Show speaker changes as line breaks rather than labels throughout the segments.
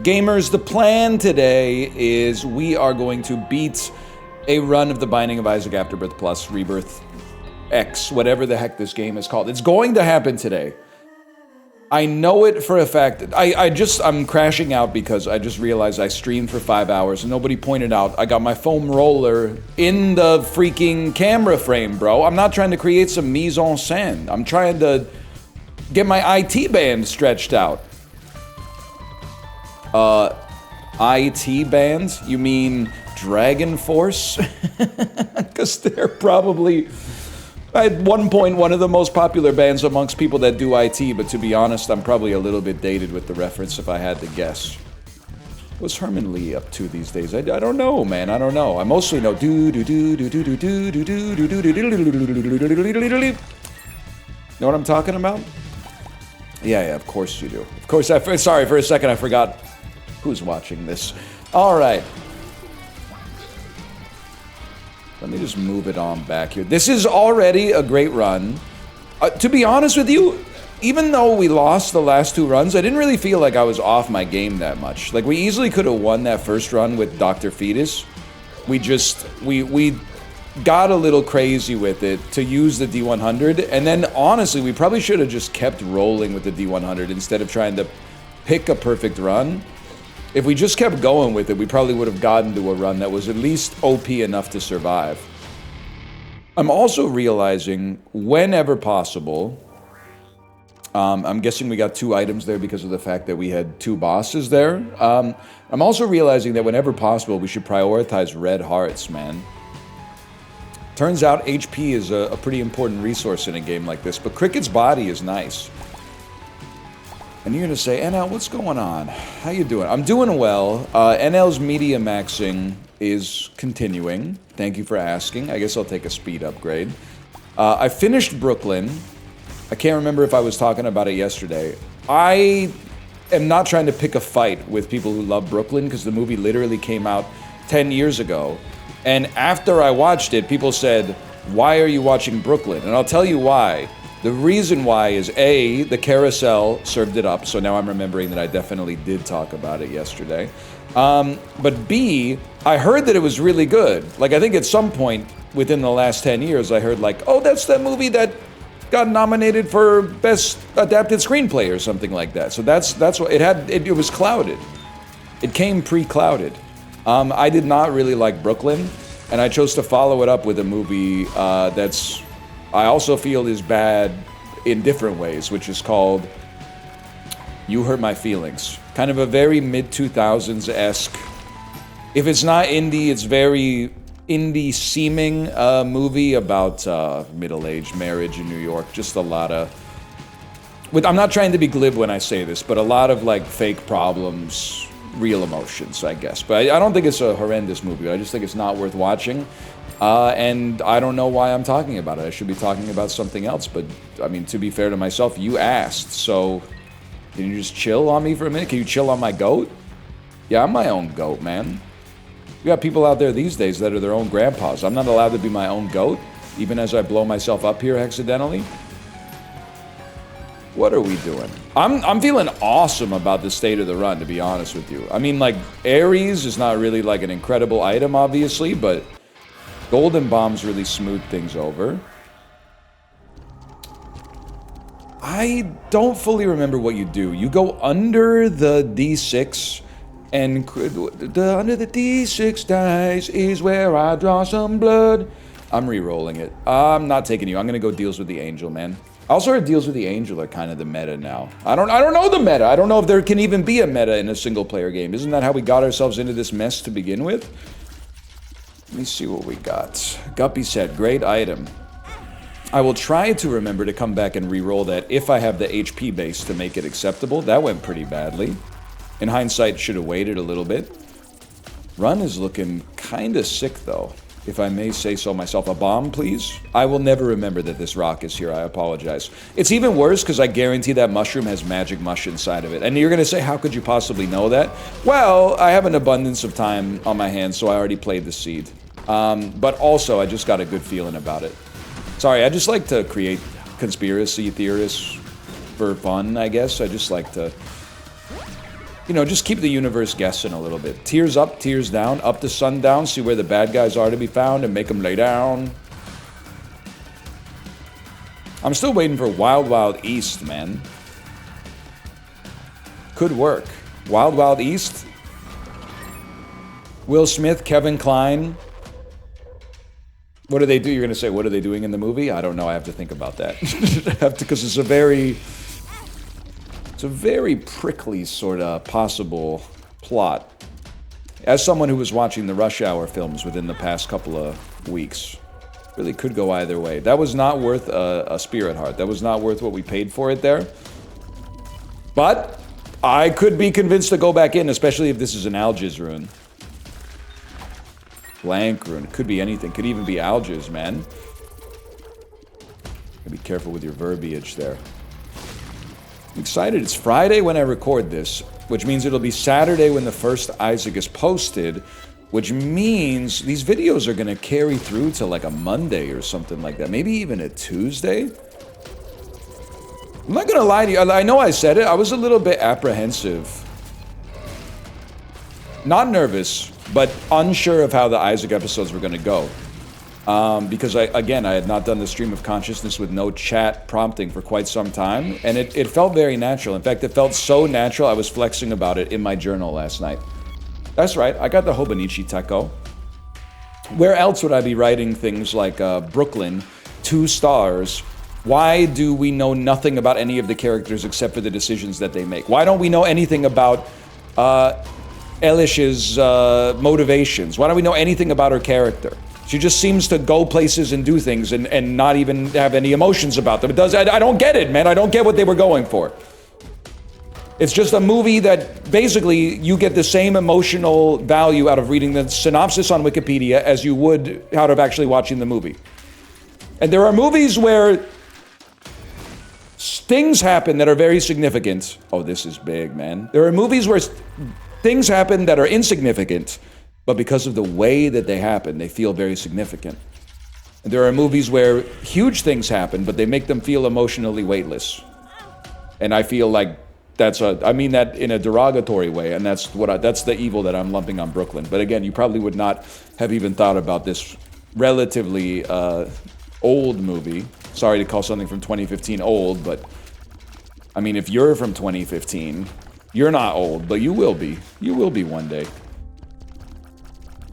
Gamers, the plan today is we are going to beat a run of The Binding of Isaac Afterbirth Plus Rebirth X, whatever the heck this game is called. It's going to happen today. I know it for a fact. I'm crashing out because I just realized I streamed for 5 hours and nobody pointed out I got my foam roller in the freaking camera frame, bro. I'm not trying to create some mise en scène. I'm trying to get my IT band stretched out. IT band? You mean Dragon Force? Because they're probably, at one point, one of the most popular bands amongst people that do IT, but to be honest, I'm probably a little bit dated with the reference if I had to guess. What's Herman Lee up to these days? I don't know, man. I don't know. I mostly know do do do do do do do do do do do do. Know what I'm talking about? Yeah, of course you do. Of course, sorry, for a second I forgot who's watching this. All right. Let me just move it on back here. This is already a great run. To be honest with you, even though we lost the last 2 runs, I didn't really feel like I was off my game that much. Like, we easily could have won that first run with Dr. Fetus. We got a little crazy with it to use the D100, and then honestly, we probably should have just kept rolling with the D100 instead of trying to pick a perfect run. If we just kept going with it, we probably would have gotten to a run that was at least OP enough to survive. I'm also realizing, whenever possible, I'm guessing we got 2 items there because of the fact that we had 2 bosses there. I'm also realizing that whenever possible, we should prioritize red hearts, man. Turns out HP is a pretty important resource in a game like this, but Cricket's body is nice. And you're gonna say, NL, what's going on? How you doing? I'm doing well. NL's media maxing is continuing. Thank you for asking. I guess I'll take a speed upgrade. I finished Brooklyn. I can't remember if I was talking about it yesterday. I am not trying to pick a fight with people who love Brooklyn because the movie literally came out 10 years ago. And after I watched it, people said, why are you watching Brooklyn? And I'll tell you why. The reason why is A, the carousel served it up, so now I'm remembering that I definitely did talk about it yesterday. But B, I heard that it was really good. Like, I think at some point within the last 10 years, I heard like, oh, that's that movie that got nominated for Best Adapted Screenplay or something like that. So that's what it was clouded. It came pre-clouded. I did not really like Brooklyn, and I chose to follow it up with a movie I also feel is bad in different ways, which is called You Hurt My Feelings. Kind of a very mid-2000s-esque, if it's not indie, it's very indie-seeming movie about middle-aged marriage in New York. Just a lot of... I'm not trying to be glib when I say this, but a lot of like fake problems, real emotions, I guess. But I don't think it's a horrendous movie. I just think it's not worth watching. And I don't know why I'm talking about it. I should be talking about something else. But, I mean, to be fair to myself, you asked. So, can you just chill on me for a minute? Can you chill on my goat? Yeah, I'm my own goat, man. We got people out there these days that are their own grandpas. I'm not allowed to be my own goat, even as I blow myself up here accidentally. What are we doing? I'm feeling awesome about the state of the run, to be honest with you. I mean, like, Ares is not really like an incredible item, obviously, but Golden Bombs really smooth things over. I don't fully remember what you do. You go under the D6, and under the D6 dice is where I draw some blood. I'm re-rolling it. I'm not taking you. I'm gonna go Deals with the Angel, man. Also, our Deals with the Angel are kind of the meta now. I don't know the meta. I don't know if there can even be a meta in a single-player game. Isn't that how we got ourselves into this mess to begin with? Let me see what we got. Guppy said, great item. I will try to remember to come back and re-roll that if I have the HP base to make it acceptable. That went pretty badly. In hindsight, should have waited a little bit. Run is looking kind of sick, though, if I may say so myself. A bomb, please? I will never remember that this rock is here. I apologize. It's even worse because I guarantee that mushroom has magic mush inside of it. And you're going to say, how could you possibly know that? Well, I have an abundance of time on my hands, so I already played the seed. But also, I just got a good feeling about it. Sorry, I just like to create conspiracy theorists for fun, I guess. I just like to you know, just keep the universe guessing a little bit. Tears up, tears down, up to sundown, see where the bad guys are to be found and make them lay down. I'm still waiting for Wild Wild East, man. Could work. Wild Wild East. Will Smith, Kevin Kline. What do they do? You're going to say, what are they doing in the movie? I don't know. I have to think about that. Because it's a very prickly sort of possible plot. As someone who was watching the Rush Hour films within the past couple of weeks, really could go either way. That was not worth a Spirit Heart. That was not worth what we paid for it there. But I could be convinced to go back in, especially if this is an Algiz rune. Blank rune. Could be anything. Could even be Algiz, man. Be careful with your verbiage there. I'm excited. It's Friday when I record this, which means it'll be Saturday when the first Isaac is posted, which means these videos are going to carry through to like a Monday or something like that. Maybe even a Tuesday. I'm not going to lie to you. I know I said it. I was a little bit apprehensive. Not nervous, but unsure of how the Isaac episodes were going to go. Because I had not done the stream of consciousness with no chat prompting for quite some time. And it felt very natural. In fact, it felt so natural, I was flexing about it in my journal last night. That's right, I got the Hobonichi Tekko. Where else would I be writing things like Brooklyn, 2 stars? Why do we know nothing about any of the characters except for the decisions that they make? Why don't we know anything about Elish's motivations? Why don't we know anything about her character? She just seems to go places and do things and not even have any emotions about them. I don't get it, man. I don't get what they were going for. It's just a movie that basically you get the same emotional value out of reading the synopsis on Wikipedia as you would out of actually watching the movie. And there are movies where things happen that are very significant. Oh, this is big, man. There are movies where things happen that are insignificant, but because of the way that they happen, they feel very significant. And there are movies where huge things happen, but they make them feel emotionally weightless. And I feel like I mean that in a derogatory way, and that's the evil that I'm lumping on Brooklyn. But again, you probably would not have even thought about this relatively old movie. Sorry to call something from 2015 old, but I mean, if you're from 2015, you're not old, but you will be. You will be one day.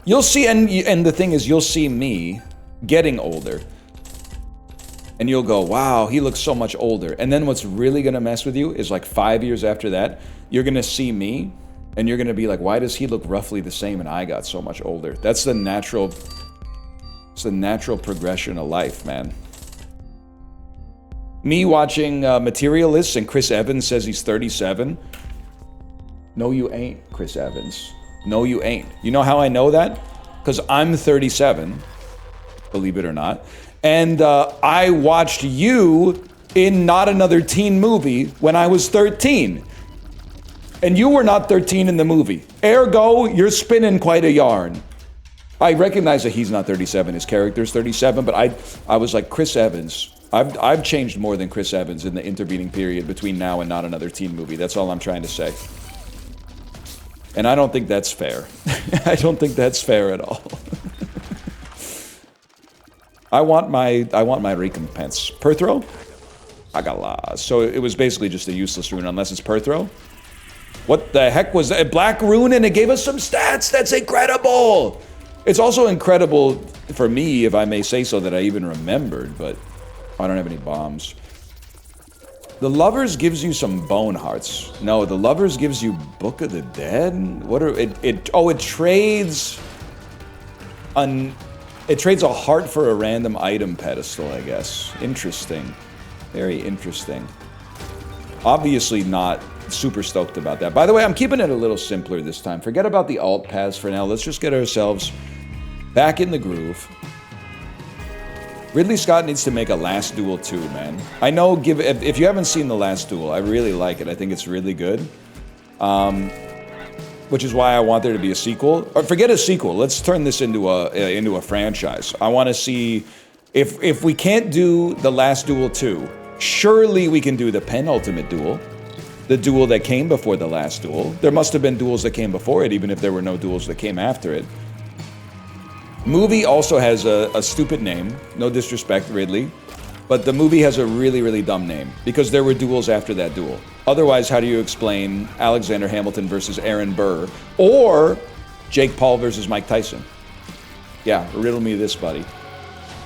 You'll see, and the thing is, you'll see me getting older. And you'll go, wow, he looks so much older. And then what's really going to mess with you is like 5 years after that, you're going to see me, and you're going to be like, why does he look roughly the same and I got so much older? That's the natural progression of life, man. Me watching Materialists and Chris Evans says he's 37. No, you ain't, Chris Evans. No, you ain't. You know how I know that? Because I'm 37, believe it or not. And I watched you in Not Another Teen Movie when I was 13. And you were not 13 in the movie. Ergo, you're spinning quite a yarn. I recognize that he's not 37, his character's 37, but I was like, Chris Evans. I've changed more than Chris Evans in the intervening period between now and Not Another Teen Movie. That's all I'm trying to say. And I don't think that's fair. I don't think that's fair at all. I want my recompense. Perthro? Agala. So it was basically just a useless rune unless it's Perthro. What the heck was that? A black rune and it gave us some stats. That's incredible. It's also incredible for me, if I may say so, that I even remembered, but I don't have any bombs. The Lovers gives you some bone hearts. No, the Lovers gives you Book of the Dead? What are it trades it trades a heart for a random item pedestal, I guess. Interesting. Very interesting. Obviously not super stoked about that. By the way, I'm keeping it a little simpler this time. Forget about the alt paths for now. Let's just get ourselves back in the groove. Ridley Scott needs to make a Last Duel 2, man. I know, if you haven't seen The Last Duel, I really like it. I think it's really good. Which is why I want there to be a sequel. Or forget a sequel. Let's turn this into a franchise. I want to see if we can't do The Last Duel 2, surely we can do the penultimate duel. the duel that came before the last duel. There must have been duels that came before it, even if there were no duels that came after it. Movie also has a stupid name. No disrespect, Ridley. But the movie has a really, really dumb name because there were duels after that duel. Otherwise, how do you explain Alexander Hamilton versus Aaron Burr or Jake Paul versus Mike Tyson? Yeah, riddle me this, buddy.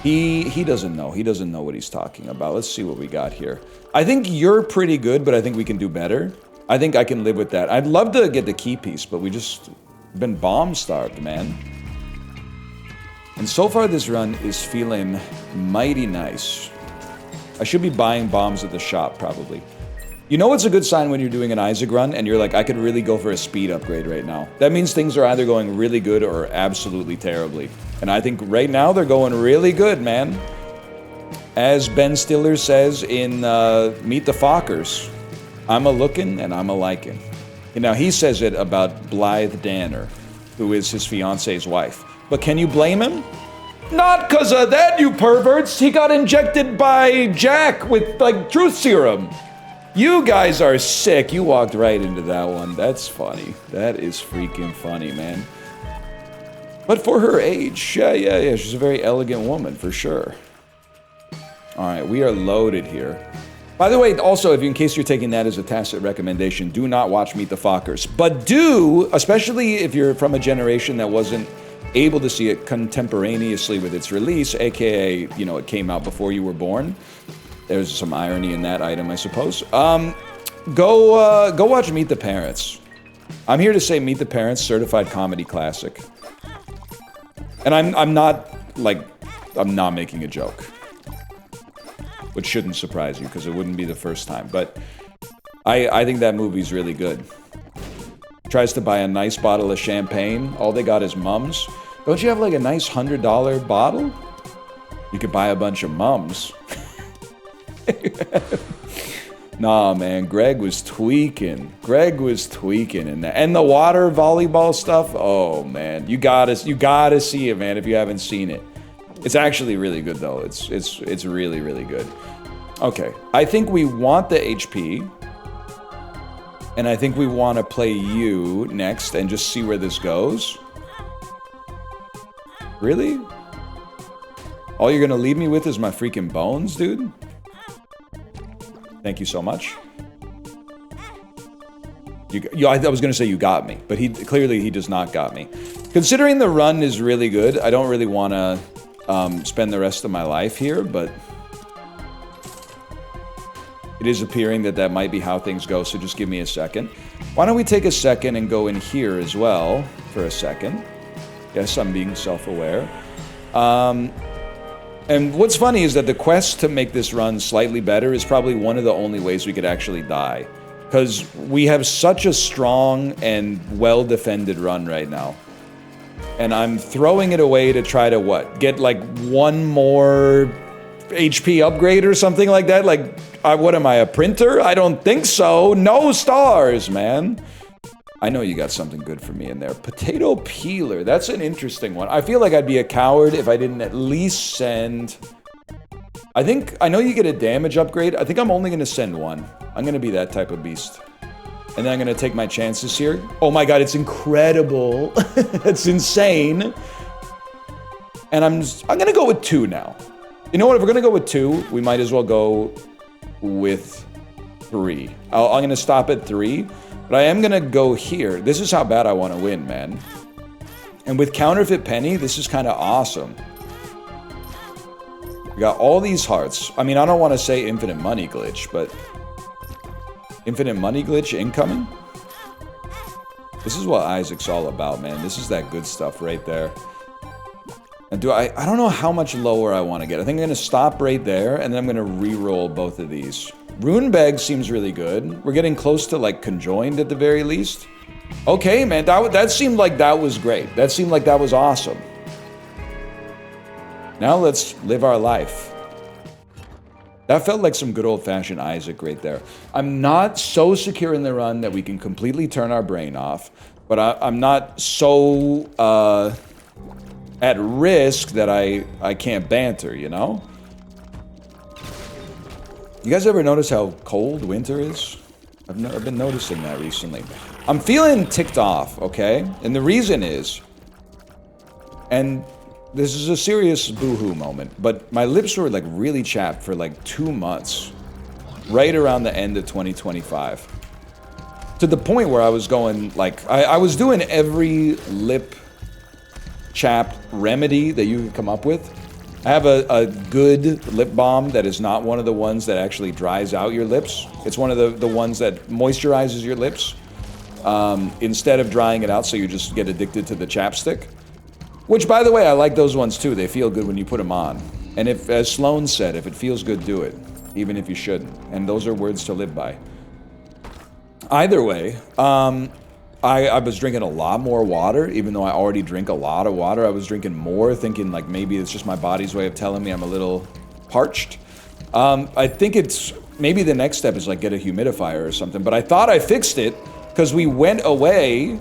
He doesn't know. He doesn't know what he's talking about. Let's see what we got here. I think you're pretty good, but I think we can do better. I think I can live with that. I'd love to get the key piece, but we just been bomb-starved, man. And so far, this run is feeling mighty nice. I should be buying bombs at the shop, probably. You know what's a good sign when you're doing an Isaac run and you're like, I could really go for a speed upgrade right now? That means things are either going really good or absolutely terribly. And I think right now they're going really good, man. As Ben Stiller says in Meet the Fockers, I'm a-looking and I'm a-liking. And now he says it about Blythe Danner, who is his fiance's wife. But can you blame him? Not 'cause of that, you perverts! He got injected by Jack with, like, truth serum! You guys are sick. You walked right into that one. That's funny. That is freaking funny, man. But for her age, yeah. She's a very elegant woman, for sure. Alright, we are loaded here. By the way, also, in case you're taking that as a tacit recommendation, do not watch Meet the Fockers. But do, especially if you're from a generation that wasn't able to see it contemporaneously with its release, aka, you know, it came out before you were born. There's some irony in that item, I suppose. Go watch Meet the Parents. I'm here to say Meet the Parents, certified comedy classic. And I'm not making a joke. Which shouldn't surprise you, because it wouldn't be the first time. But I think that movie's really good. Tries to buy a nice bottle of champagne. All they got is mums. Don't you have like a nice $100 bottle? You could buy a bunch of mums. Nah, man, Greg was tweaking. And the water volleyball stuff, oh man, you gotta see it, man, if you haven't seen it. It's actually really good though. It's really, really good. Okay, I think we want the HP. And I think we want to play you next and just see where this goes. Really? All you're gonna leave me with is my freaking bones, dude? Thank you so much. I was gonna say you got me, but clearly he does not got me. Considering the run is really good, I don't really want to spend the rest of my life here, but it is appearing that might be how things go, so just give me a second. Why don't we take a second and go in here as well for a second. Yes, I'm being self-aware. And what's funny is that the quest to make this run slightly better is probably one of the only ways we could actually die. Because we have such a strong and well-defended run right now. And I'm throwing it away to try to, what? Get like one more HP upgrade or something like that? Like, what am I, a printer? I don't think so. No stars, man. I know you got something good for me in there. Potato peeler. That's an interesting one. I feel like I'd be a coward if I didn't at least send... I know you get a damage upgrade. I think I'm only going to send one. I'm going to be that type of beast. And then I'm going to take my chances here. Oh my god, it's incredible. It's insane. And I'm going to go with 2 now. You know what? If we're going to go with 2, we might as well go with 3. I'm going to stop at 3. But I am going to go here. This is how bad I want to win, man. And with counterfeit penny, this is kind of awesome. We got all these hearts. I mean, I don't want to say infinite money glitch, but... Infinite money glitch incoming? This is what Isaac's all about, man. This is that good stuff right there. And I don't know how much lower I want to get. I think I'm going to stop right there, and then I'm going to re-roll both of these. Runebag seems really good. We're getting close to, like, conjoined at the very least. Okay, man, that seemed like that was great. That seemed like that was awesome. Now let's live our life. That felt like some good old-fashioned Isaac right there. I'm not so secure in the run that we can completely turn our brain off, but I'm not so at risk that I can't banter, you know? You guys ever notice how cold winter is? I've been noticing that recently. I'm feeling ticked off, okay? And the reason is, and this is a serious boohoo moment, but my lips were like really chapped for like 2 months, right around the end of 2025. To the point where I was going, like, I was doing every lip chap remedy that you could come up with. I have a good lip balm that is not one of the ones that actually dries out your lips. It's one of the ones that moisturizes your lips instead of drying it out so you just get addicted to the chapstick. Which, by the way, I like those ones too. They feel good when you put them on. And if, as Sloan said, if it feels good, do it. Even if you shouldn't. And those are words to live by. Either way, I was drinking a lot more water, even though I already drink a lot of water. I was drinking more, thinking like maybe it's just my body's way of telling me I'm a little parched. I think it's, maybe the next step is like get a humidifier or something. But I thought I fixed it because we went away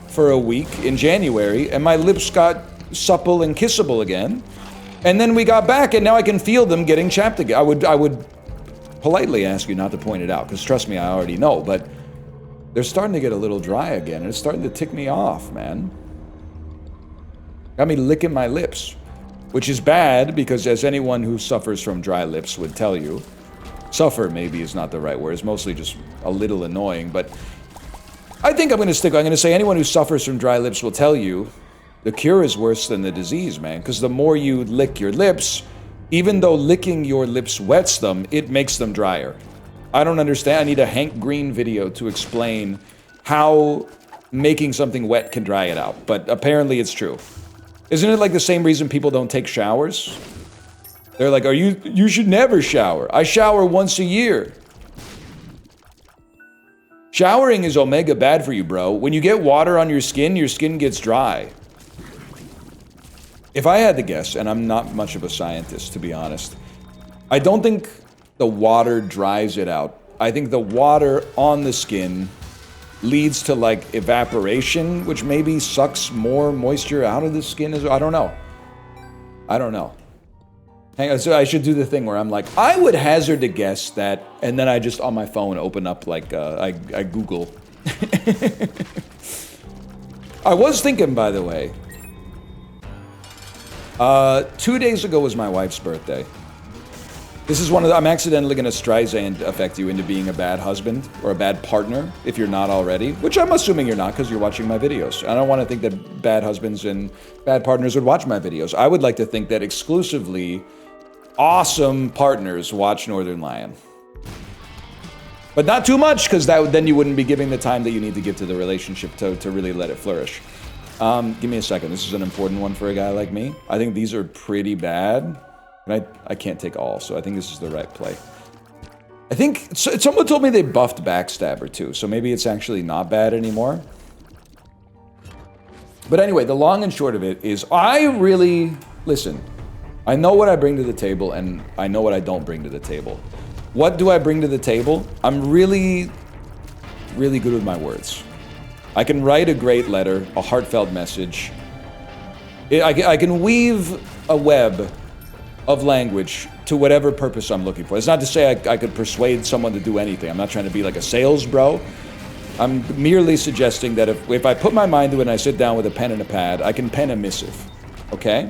for a week in January and my lips got supple and kissable again. And then we got back and now I can feel them getting chapped again. I would politely ask you not to point it out because trust me, I already know, but they're starting to get a little dry again and it's starting to tick me off, man. Got me licking my lips, which is bad because as anyone who suffers from dry lips would tell you, suffer maybe is not the right word, it's mostly just a little annoying, but I think I'm going to say anyone who suffers from dry lips will tell you the cure is worse than the disease, man, because the more you lick your lips, even though licking your lips wets them, it makes them drier. I don't understand. I need a Hank Green video to explain how making something wet can dry it out, but apparently it's true. Isn't it like the same reason people don't take showers? They're like, you should never shower. I shower once a year. Showering is omega bad for you, bro. When you get water on your skin gets dry. If I had to guess, and I'm not much of a scientist, to be honest, I don't think the water dries it out. I think the water on the skin leads to like evaporation, which maybe sucks more moisture out of the skin. I don't know. Hang on, so I should do the thing where I'm like, I would hazard to guess that, and then I just on my phone open up like, I Google. I was thinking, by the way, 2 days ago was my wife's birthday. This is I'm accidentally going to Streisand affect you into being a bad husband or a bad partner if you're not already, which I'm assuming you're not because you're watching my videos. I don't want to think that bad husbands and bad partners would watch my videos. I would like to think that exclusively awesome partners watch Northern Lion. But not too much because then you wouldn't be giving the time that you need to give to the relationship to really let it flourish. Give me a second. This is an important one for a guy like me. I think these are pretty bad. And I can't take all, so I think this is the right play. I think someone told me they buffed Backstabber too, so maybe it's actually not bad anymore. But anyway, the long and short of it is listen, I know what I bring to the table and I know what I don't bring to the table. What do I bring to the table? I'm really, really good with my words. I can write a great letter, a heartfelt message. I can weave a web of language to whatever purpose I'm looking for. It's not to say I could persuade someone to do anything. I'm not trying to be like a sales bro. I'm merely suggesting that if I put my mind to it and I sit down with a pen and a pad, I can pen a missive, okay?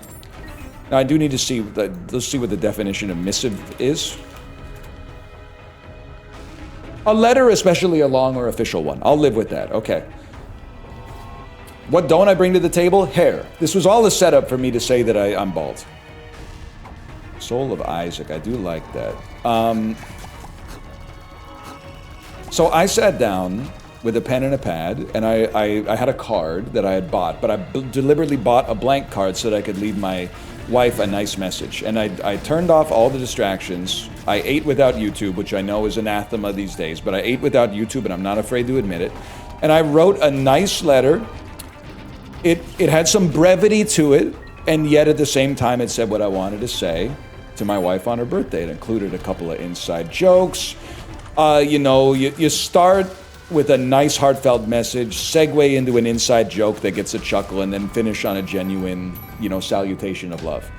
Now I do need to see, let's see what the definition of missive is. A letter, especially a long or official one. I'll live with that, okay. What don't I bring to the table? Hair. This was all a setup for me to say that I'm bald. Soul of Isaac, I do like that. So I sat down with a pen and a pad, and I had a card that I had bought, but I deliberately bought a blank card so that I could leave my wife a nice message. And I turned off all the distractions. I ate without YouTube, which I know is anathema these days, but I ate without YouTube, and I'm not afraid to admit it. And I wrote a nice letter. It had some brevity to it, and yet at the same time it said what I wanted to say to my wife on her birthday. It included a couple of inside jokes. You start with a nice heartfelt message, segue into an inside joke that gets a chuckle, and then finish on a genuine, salutation of love.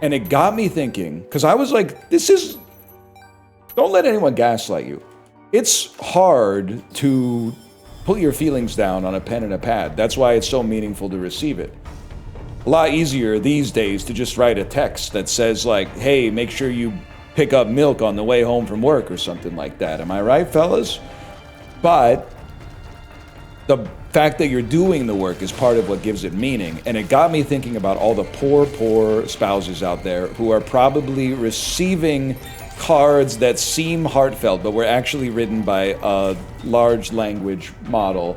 And it got me thinking, because I was like, don't let anyone gaslight you. it's hard to put your feelings down on a pen and a pad. That's why it's so meaningful to receive it. A lot easier these days to just write a text that says like, hey, make sure you pick up milk on the way home from work or something like that. Am I right, fellas? But the fact that you're doing the work is part of what gives it meaning. And it got me thinking about all the poor spouses out there who are probably receiving cards that seem heartfelt, but were actually written by a large language model,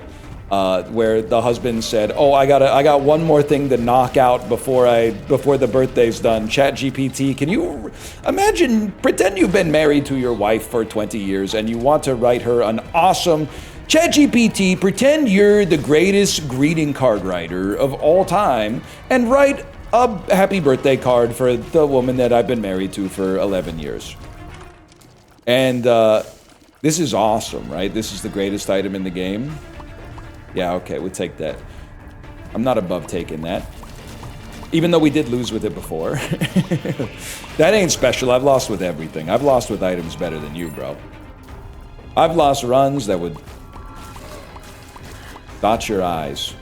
where the husband said, "Oh, I got one more thing to knock out before the birthday's done. ChatGPT, can you imagine? Pretend you've been married to your wife for 20 years and you want to write her an awesome ChatGPT. Pretend you're the greatest greeting card writer of all time and write a happy birthday card for the woman that I've been married to for 11 years." And this is awesome, right? This is the greatest item in the game. Yeah, okay, we'll take that. I'm not above taking that. Even though we did lose with it before. That ain't special. I've lost with everything. I've lost with items better than you, bro. I've lost runs that would dot your eyes.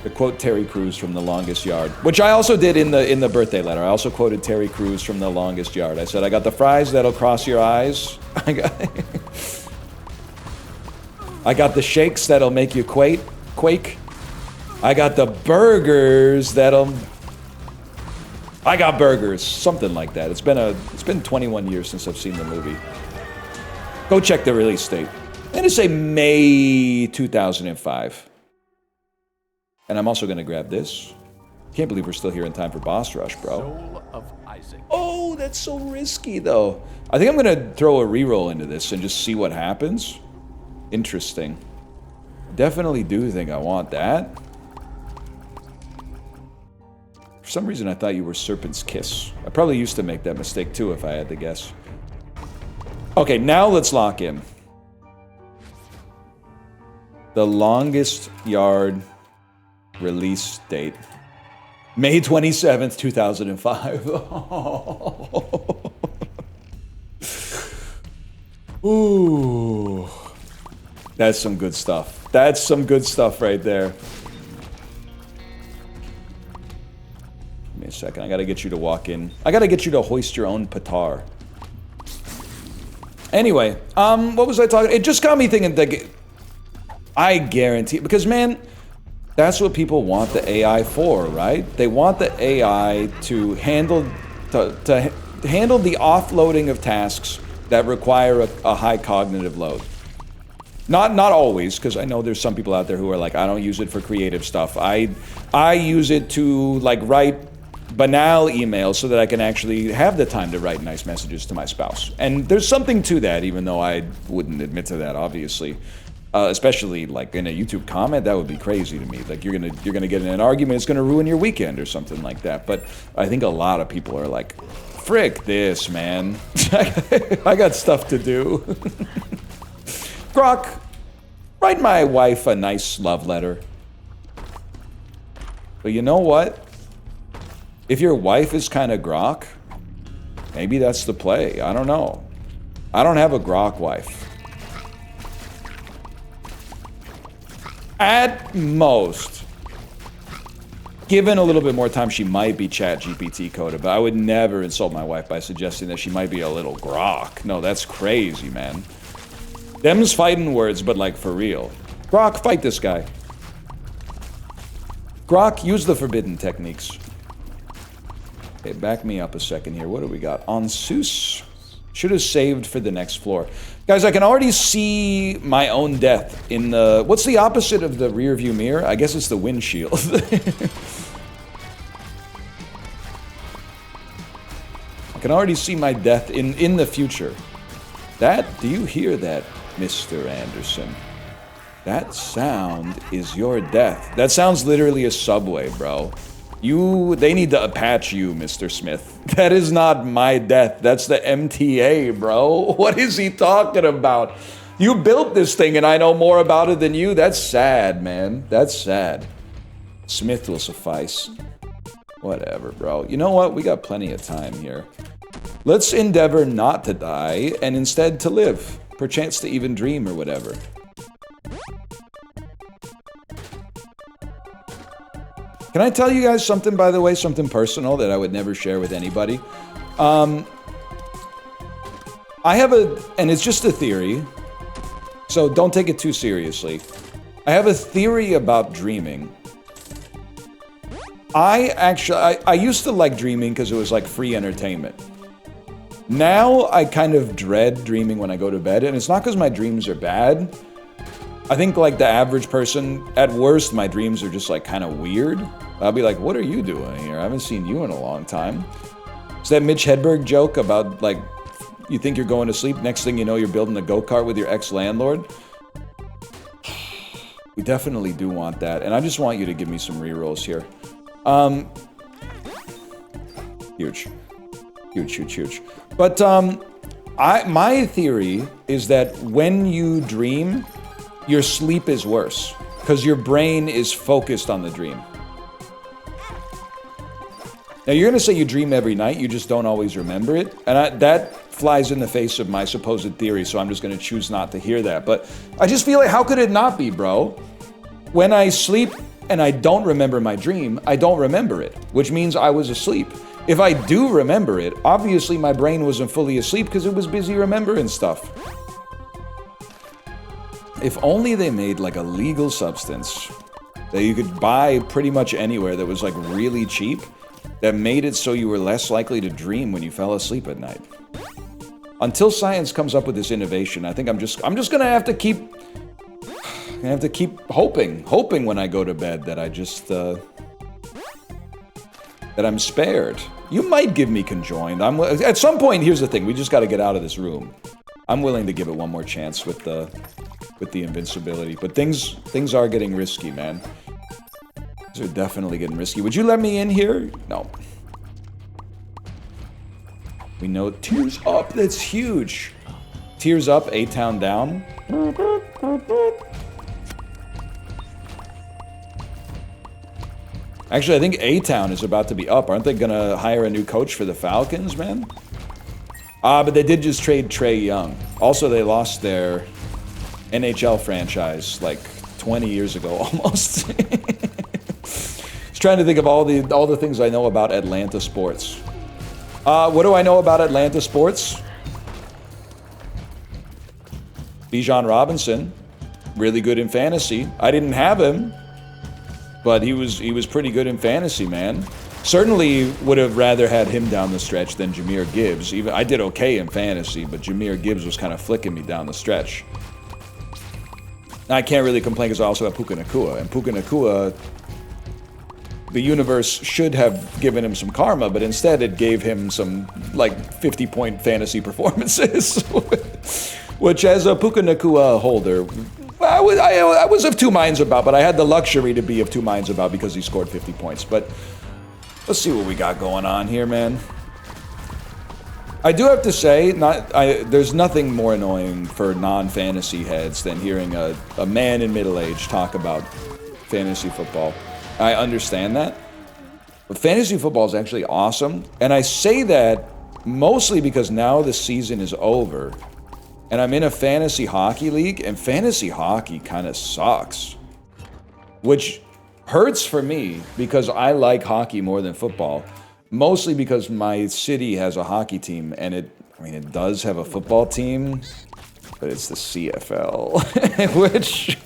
To quote Terry Crews from The Longest Yard, which I also did in the birthday letter. I also quoted Terry Crews from The Longest Yard. I said, I got the fries that'll cross your eyes. I got the shakes that'll make you quake. I got the burgers that'll... I got burgers, something like that. It's been 21 years since I've seen the movie. Go check the release date. I'm gonna say May 2005. And I'm also gonna grab this. Can't believe we're still here in time for boss rush, bro.
Soul of Isaac.
Oh, that's so risky, though. I think I'm gonna throw a reroll into this and just see what happens. Interesting. Definitely do think I want that. For some reason, I thought you were Serpent's Kiss. I probably used to make that mistake, too, if I had to guess. Okay, now let's lock in. The Longest Yard release date. May 27th, 2005. Ooh. That's some good stuff. That's some good stuff right there. Give me a second. I gotta get you to walk in. I gotta get you to hoist your own petar. Anyway, what was I talking? It just got me thinking that I guarantee, because man, that's what people want the AI for, right? They want the AI to handle to handle the offloading of tasks that require a high cognitive load. Not always, because I know there's some people out there who are like, I don't use it for creative stuff. I use it to like write banal emails so that I can actually have the time to write nice messages to my spouse. And there's something to that, even though I wouldn't admit to that, obviously. Especially like in a YouTube comment, that would be crazy to me. Like you're gonna get in an argument, it's gonna ruin your weekend or something like that. But I think a lot of people are like, frick this, man. I got stuff to do. Grok, write my wife a nice love letter. But you know what? If your wife is kind of Grok, maybe that's the play. I don't know. I don't have a Grok wife. At most, given a little bit more time, she might be ChatGPT coded, but I would never insult my wife by suggesting that she might be a little Grok. No, that's crazy, man. Them's fighting words, but like for real. Grok, fight this guy. Grok, use the forbidden techniques. Okay, back me up a second here. What do we got? Onsus. Should have saved for the next floor. Guys, I can already see my own death in the... What's the opposite of the rear view mirror? I guess it's the windshield. I can already see my death in the future. Do you hear that, Mr. Anderson? That sound is your death. That sounds literally a subway, bro. They need to patch you, Mr. Smith. That is not my death. That's the MTA, bro. What is he talking about? You built this thing and I know more about it than you? That's sad, man. That's sad. Smith will suffice. Whatever, bro. You know what? We got plenty of time here. Let's endeavor not to die, and instead to live. Perchance to even dream or whatever. Can I tell you guys something, by the way? Something personal that I would never share with anybody? I have and it's just a theory, so don't take it too seriously. I have a theory about dreaming. I used to like dreaming because it was like free entertainment. Now I kind of dread dreaming when I go to bed, and it's not because my dreams are bad. I think like the average person, at worst, my dreams are just like kind of weird. I'll be like, what are you doing here? I haven't seen you in a long time. It's that Mitch Hedberg joke about like, you think you're going to sleep, next thing you know, you're building a go-kart with your ex-landlord. We definitely do want that, and I just want you to give me some rerolls here. Huge. Huge, huge, huge. But, my theory is that when you dream, your sleep is worse, because your brain is focused on the dream. Now, you're going to say you dream every night, you just don't always remember it, and that flies in the face of my supposed theory, so I'm just going to choose not to hear that. But I just feel like, how could it not be, bro? When I sleep and I don't remember my dream, I don't remember it, which means I was asleep. If I do remember it, obviously my brain wasn't fully asleep because it was busy remembering stuff. If only they made like a legal substance that you could buy pretty much anywhere that was like really cheap, that made it so you were less likely to dream when you fell asleep at night. Until science comes up with this innovation, I think I'm just gonna have to keep hoping when I go to bed that I just that I'm spared. You might give me conjoined. At some point. Here's the thing: we just got to get out of this room. I'm willing to give it one more chance with the invincibility, but things are getting risky, man. These are definitely getting risky. Would you let me in here? No. We know Tears Up. That's huge. Tears Up, A-Town down. Actually, I think A-Town is about to be up. Aren't they gonna hire a new coach for the Falcons, man? But they did just trade Trey Young. Also, they lost their NHL franchise like 20 years ago, almost. Just trying to think of all the things I know about Atlanta sports. What do I know about Atlanta sports? Bijan Robinson, really good in fantasy. I didn't have him, but he was pretty good in fantasy, man. Certainly would have rather had him down the stretch than Jahmyr Gibbs. Even I did okay in fantasy, but Jahmyr Gibbs was kind of flicking me down the stretch. Now, I can't really complain because I also have Puka Nacua, and Puka Nacua, the universe should have given him some karma, but instead it gave him some like 50-point fantasy performances, which as a Puka Nacua holder, I was of two minds about, but I had the luxury to be of two minds about because he scored 50 points. But let's see what we got going on here, man. I do have to say, there's nothing more annoying for non-fantasy heads than hearing a man in middle age talk about fantasy football. I understand that, but fantasy football is actually awesome, and I say that mostly because now the season is over. And I'm in a fantasy hockey league, and fantasy hockey kind of sucks. Which hurts for me, because I like hockey more than football. Mostly because my city has a hockey team, and it does have a football team, but it's the CFL. Which,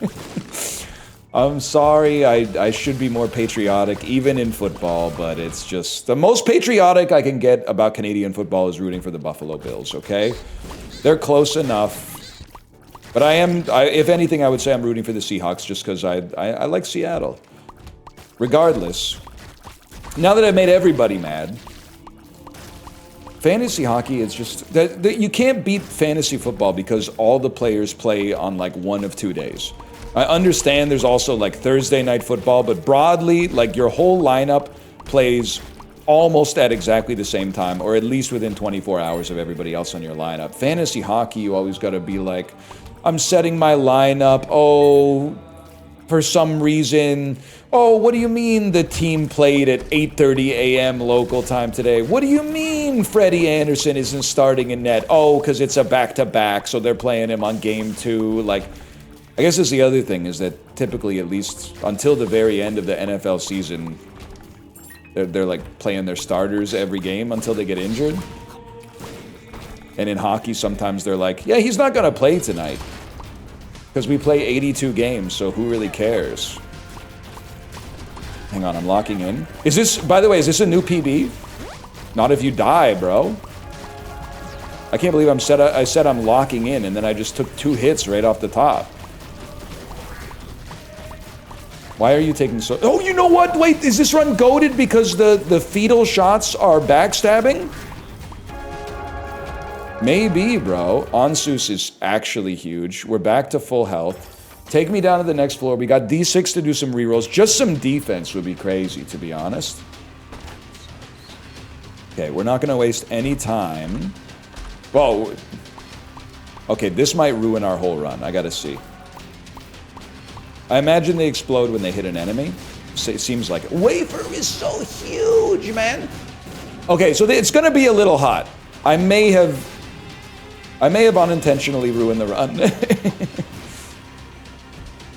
I'm sorry, I should be more patriotic, even in football, but it's just, the most patriotic I can get about Canadian football is rooting for the Buffalo Bills, okay? They're close enough, but if anything, I would say I'm rooting for the Seahawks just because I like Seattle. Regardless, now that I've made everybody mad, fantasy hockey is just, you can't beat fantasy football because all the players play on like one of 2 days. I understand there's also like Thursday night football, but broadly, like your whole lineup plays almost at exactly the same time, or at least within 24 hours of everybody else on your lineup. Fantasy hockey, you always got to be like, I'm setting my lineup. Oh, for some reason, oh, what do you mean the team played at 8:30 a.m. local time today? What do you mean Freddie Anderson isn't starting in net? Oh, because it's a back-to-back, so they're playing him on game 2. Like, I guess that's the other thing, is that typically, at least until the very end of the NFL season, they're like playing their starters every game until they get injured. And in hockey, sometimes they're like, yeah, he's not going to play tonight. Because we play 82 games, so who really cares? Hang on, I'm locking in. Is this, by the way, is this a new PB? Not if you die, bro. I can't believe I said I'm locking in, and then I just took 2 hits right off the top. Why are you taking so... Oh, you know what? Wait, is this run goated because the fetal shots are backstabbing? Maybe, bro. Onsus is actually huge. We're back to full health. Take me down to the next floor. We got D6 to do some rerolls. Just some defense would be crazy, to be honest. Okay, we're not going to waste any time. Whoa. Okay, this might ruin our whole run. I got to see. I imagine they explode when they hit an enemy. It seems like it. Wafer is so huge, man. Okay, so it's going to be a little hot. I may have unintentionally ruined the run.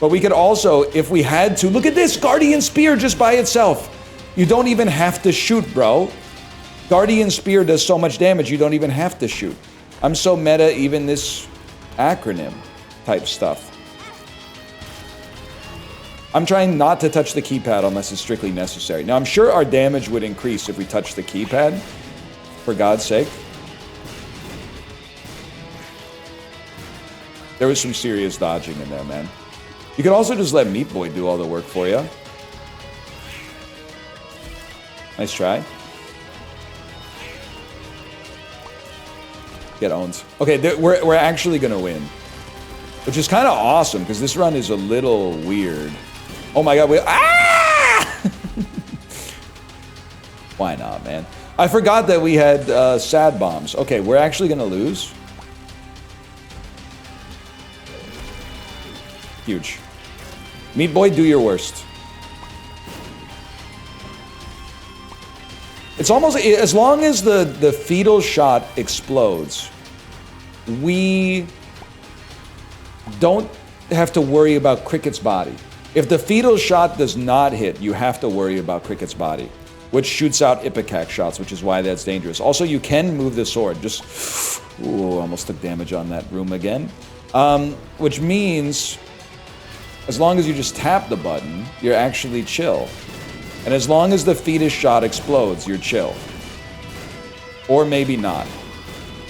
But we could also, if we had to, look at this, Guardian Spear just by itself. You don't even have to shoot, bro. Guardian Spear does so much damage, you don't even have to shoot. I'm so meta, even this acronym type stuff. I'm trying not to touch the keypad unless it's strictly necessary. Now, I'm sure our damage would increase if we touched the keypad, for God's sake. There was some serious dodging in there, man. You could also just let Meat Boy do all the work for you. Nice try. Get owned. Okay, we're actually going to win. Which is kind of awesome, because this run is a little weird. Oh my god, ah! Why not, man? I forgot that we had sad bombs. Okay, we're actually going to lose. Huge. Meat Boy, do your worst. It's almost, as long as the fetal shot explodes, we don't have to worry about Cricket's body. If the fetal shot does not hit, you have to worry about Cricket's body, which shoots out Ipecac shots, which is why that's dangerous. Also, you can move the sword. Just, ooh, almost took damage on that room again. Which means, as long as you just tap the button, you're actually chill. And as long as the fetus shot explodes, you're chill. Or maybe not.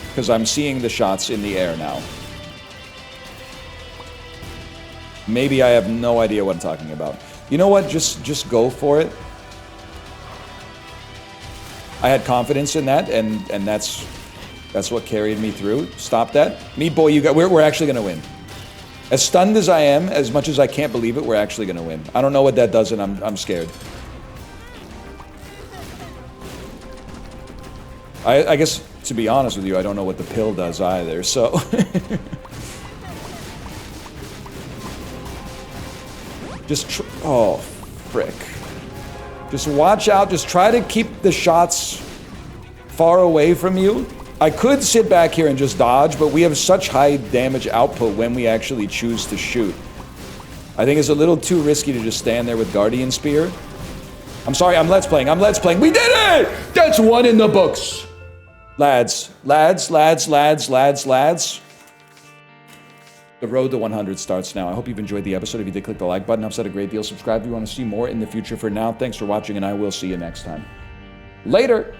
Because I'm seeing the shots in the air now. Maybe I have no idea what I'm talking about. You know what? Just go for it. I had confidence in that, and that's what carried me through. Stop that. Meat Boy, we're actually going to win. As stunned as I am, as much as I can't believe it, we're actually going to win. I don't know what that does, and I'm scared. I guess, to be honest with you, I don't know what the pill does either, so... oh, frick. Just watch out, just try to keep the shots far away from you. I could sit back here and just dodge, but we have such high damage output when we actually choose to shoot. I think it's a little too risky to just stand there with Guardian Spear. I'm sorry, I'm Let's Playing. We did it! That's one in the books! Lads. The road to 100 starts now. I hope you've enjoyed the episode. If you did, click the like button. Helps out a great deal. Subscribe if you want to see more in the future. For now, thanks for watching, and I will see you next time. Later!